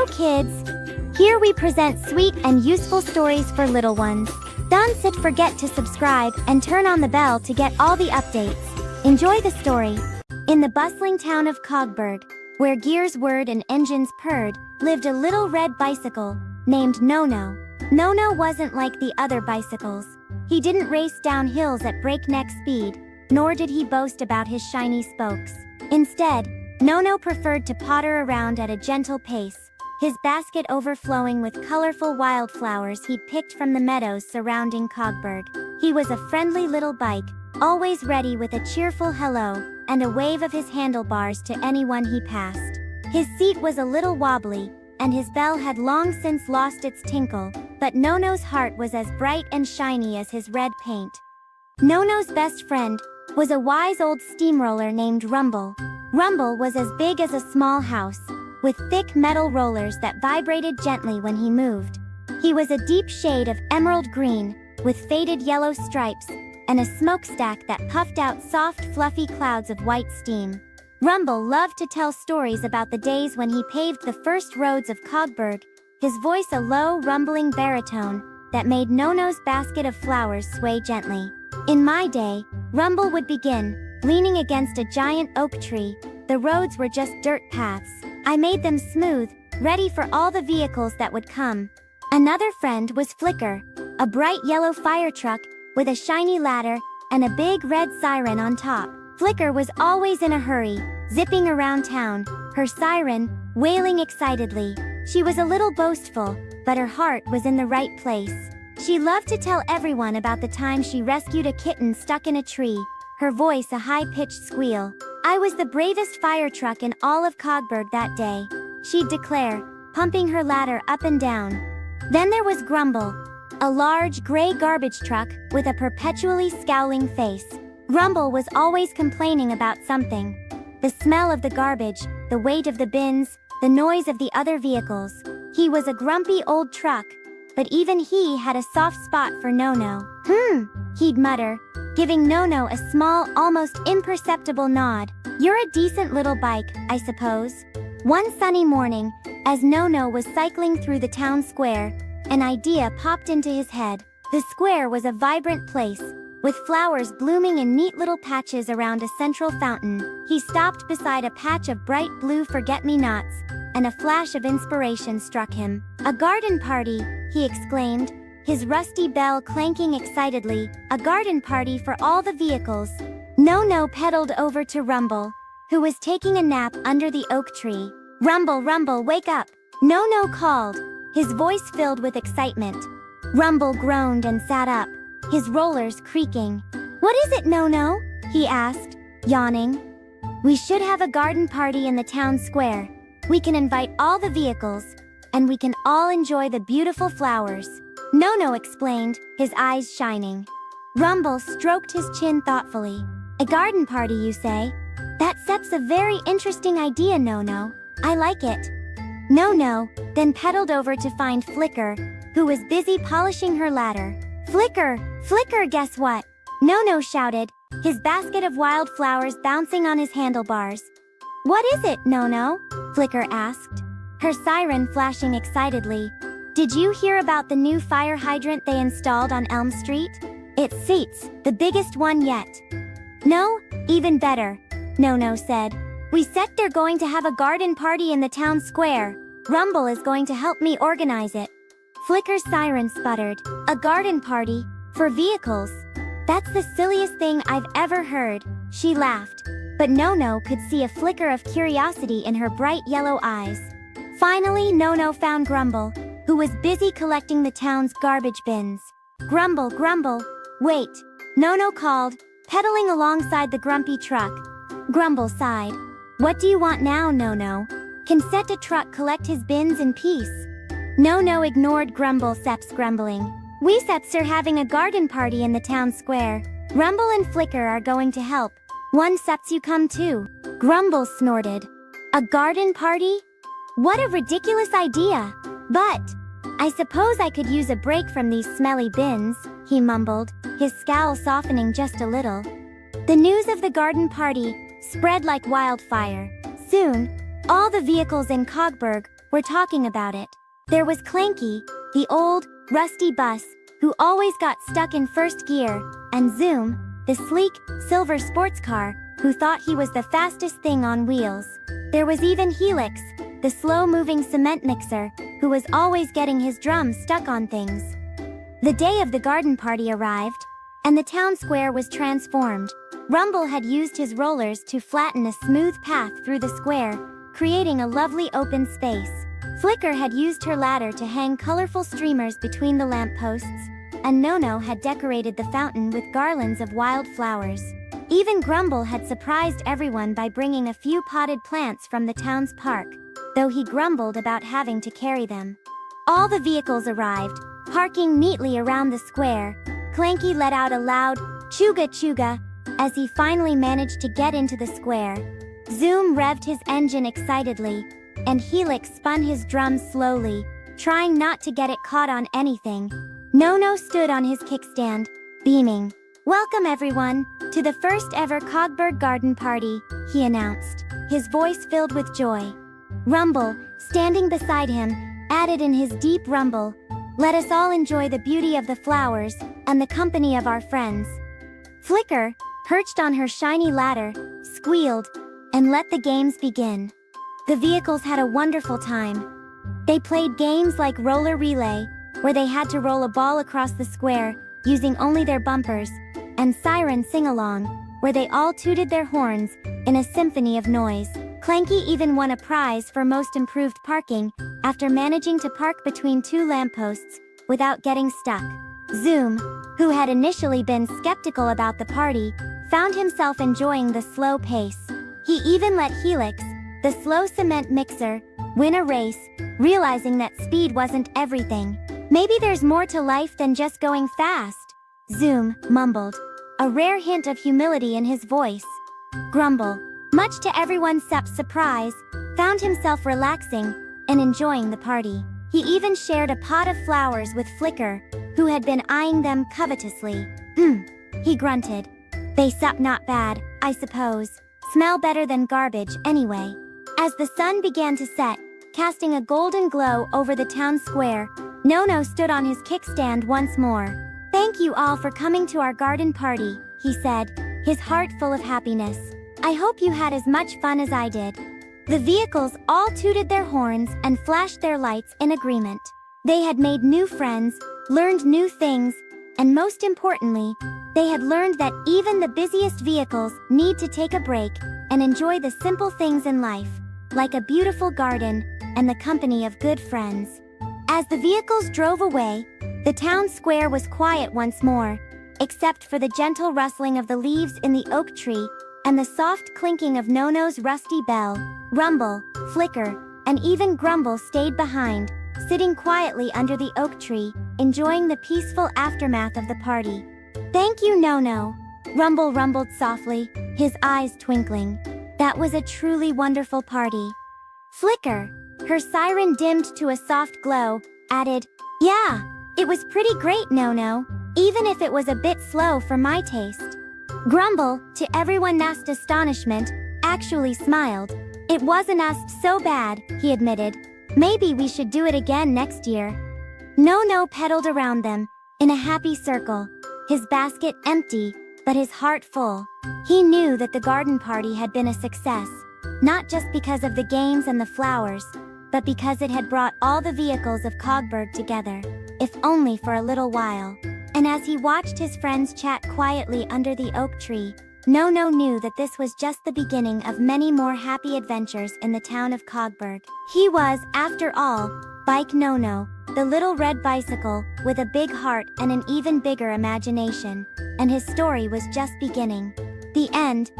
kids! Here we present sweet and useful stories for little ones. Don't forget to subscribe and turn on the bell to get all the updates. Enjoy the story. In the bustling town of Cogburg, where gears whirred and engines purred, lived a little red bicycle named Nono. Nono wasn't like the other bicycles. He didn't race down hills at breakneck speed, nor did he boast about his shiny spokes. Instead, Nono preferred to potter around at a gentle pace, his basket overflowing with colorful wildflowers he'd picked from the meadows surrounding Cogburg. He was a friendly little bike, always ready with a cheerful hello and a wave of his handlebars to anyone he passed. His seat was a little wobbly, and his bell had long since lost its tinkle, but Nono's heart was as bright and shiny as his red paint. Nono's best friend was a wise old steamroller named Rumble. Rumble was as big as a small house, with thick metal rollers that vibrated gently when he moved. He was a deep shade of emerald green, with faded yellow stripes, and a smokestack that puffed out soft, fluffy clouds of white steam. Rumble loved to tell stories about the days when he paved the first roads of Cogburg, his voice a low, rumbling baritone that made Nono's basket of flowers sway gently. In my day, Rumble would begin, leaning against a giant oak tree. The roads were just dirt paths. I made them smooth, ready for all the vehicles that would come. Another friend was Flicker, a bright yellow fire truck with a shiny ladder and a big red siren on top. Flicker was always in a hurry, zipping around town, her siren wailing excitedly. She was a little boastful, but her heart was in the right place. She loved to tell everyone about the time she rescued a kitten stuck in a tree, her voice a high-pitched squeal. "I was the bravest fire truck in all of Cogburg that day," she'd declare, pumping her ladder up and down. Then there was Grumble, a large gray garbage truck with a perpetually scowling face. Grumble was always complaining about something. The smell of the garbage, the weight of the bins, the noise of the other vehicles. He was a grumpy old truck, but even he had a soft spot for Nono. He'd mutter, giving Nono a small, almost imperceptible nod. "You're a decent little bike, I suppose." One sunny morning, as Nono was cycling through the town square, an idea popped into his head. The square was a vibrant place, with flowers blooming in neat little patches around a central fountain. He stopped beside a patch of bright blue forget-me-nots, and a flash of inspiration struck him. "A garden party," he exclaimed, his rusty bell clanking excitedly. "A garden party for all the vehicles." Nono pedaled over to Rumble, who was taking a nap under the oak tree. "Rumble, Rumble, wake up!" Nono called, his voice filled with excitement. Rumble groaned and sat up, his rollers creaking. "What is it, Nono?" he asked, yawning. "We should have a garden party in the town square. We can invite all the vehicles, and we can all enjoy the beautiful flowers," Nono explained, his eyes shining. Rumble stroked his chin thoughtfully. "A garden party, you say? That's a very interesting idea, Nono. I like it." Nono then pedaled over to find Flicker, who was busy polishing her ladder. "Flicker, Flicker, guess what?" Nono shouted, his basket of wildflowers bouncing on his handlebars. "What is it, Nono?" Flicker asked, her siren flashing excitedly. "Did you hear about the new fire hydrant they installed on Elm Street? It seats the biggest one yet." "No, even better," Nono said. "We said they're going to have a garden party in the town square. Rumble is going to help me organize it." Flicker's siren sputtered. "A garden party? For vehicles? That's the silliest thing I've ever heard," she laughed. But Nono could see a flicker of curiosity in her bright yellow eyes. Finally, Nono found Grumble, who was busy collecting the town's garbage bins. "Grumble, Grumble, wait," Nono called, pedaling alongside the grumpy truck. Grumble sighed. "What do you want now, Nono? Can set a truck collect his bins in peace?" Nono ignored Seps grumbling. "We Seps are having a garden party in the town square. Rumble and Flicker are going to help. One Seps you come too." Grumble snorted. "A garden party? What a ridiculous idea! But I suppose I could use a break from these smelly bins," he mumbled, his scowl softening just a little. The news of the garden party spread like wildfire. Soon, all the vehicles in Cogburg were talking about it. There was Clanky, the old, rusty bus, who always got stuck in first gear, and Zoom, the sleek, silver sports car, who thought he was the fastest thing on wheels. There was even Helix, the slow-moving cement mixer, who was always getting his drums stuck on things. The day of the garden party arrived, and the town square was transformed. Rumble had used his rollers to flatten a smooth path through the square, creating a lovely open space. Flicker had used her ladder to hang colorful streamers between the lampposts, and Nono had decorated the fountain with garlands of wild flowers. Even Grumble had surprised everyone by bringing a few potted plants from the town's park, though he grumbled about having to carry them. All the vehicles arrived, parking neatly around the square. Clanky let out a loud "chooga chooga" as he finally managed to get into the square. Zoom revved his engine excitedly, and Helix spun his drums slowly, trying not to get it caught on anything. Nono stood on his kickstand, beaming. "Welcome everyone, to the first ever Cogburg Garden Party," he announced, his voice filled with joy. Rumble, standing beside him, added in his deep rumble, "Let us all enjoy the beauty of the flowers, and the company of our friends." Flicker, perched on her shiny ladder, squealed, and let the games begin. The vehicles had a wonderful time. They played games like roller relay, where they had to roll a ball across the square, using only their bumpers, and siren sing-along, where they all tooted their horns in a symphony of noise. Clanky even won a prize for most improved parking, after managing to park between two lampposts without getting stuck. Zoom, who had initially been skeptical about the party, found himself enjoying the slow pace. He even let Helix, the slow cement mixer, win a race, realizing that speed wasn't everything. "Maybe there's more to life than just going fast," Zoom mumbled, a rare hint of humility in his voice. Grumble, much to everyone's surprise, found himself relaxing and enjoying the party. He even shared a pot of flowers with Flicker, who had been eyeing them covetously. He grunted. "They suck not bad, I suppose. Smell better than garbage, anyway." As the sun began to set, casting a golden glow over the town square, Nono stood on his kickstand once more. "Thank you all for coming to our garden party," he said, his heart full of happiness. "I hope you had as much fun as I did." The vehicles all tooted their horns and flashed their lights in agreement. They had made new friends, learned new things, and most importantly, they had learned that even the busiest vehicles need to take a break and enjoy the simple things in life, like a beautiful garden and the company of good friends. As the vehicles drove away, the town square was quiet once more, except for the gentle rustling of the leaves in the oak tree and the soft clinking of Nono's rusty bell. Rumble, Flicker, and even Grumble stayed behind, sitting quietly under the oak tree, enjoying the peaceful aftermath of the party. "Thank you, Nono," Rumble rumbled softly, his eyes twinkling. "That was a truly wonderful party." Flicker, her siren dimmed to a soft glow, added, "Yeah, it was pretty great, Nono, even if it was a bit slow for my taste." Grumble, to everyone's astonishment, actually smiled. "It wasn't so bad," he admitted. "Maybe we should do it again next year." Nono pedaled around them, in a happy circle, his basket empty, but his heart full. He knew that the garden party had been a success, not just because of the games and the flowers, but because it had brought all the vehicles of Cogburg together, if only for a little while. And as he watched his friends chat quietly under the oak tree, Nono knew that this was just the beginning of many more happy adventures in the town of Cogburg. He was, after all, Bike Nono, the little red bicycle with a big heart and an even bigger imagination, and his story was just beginning. The end.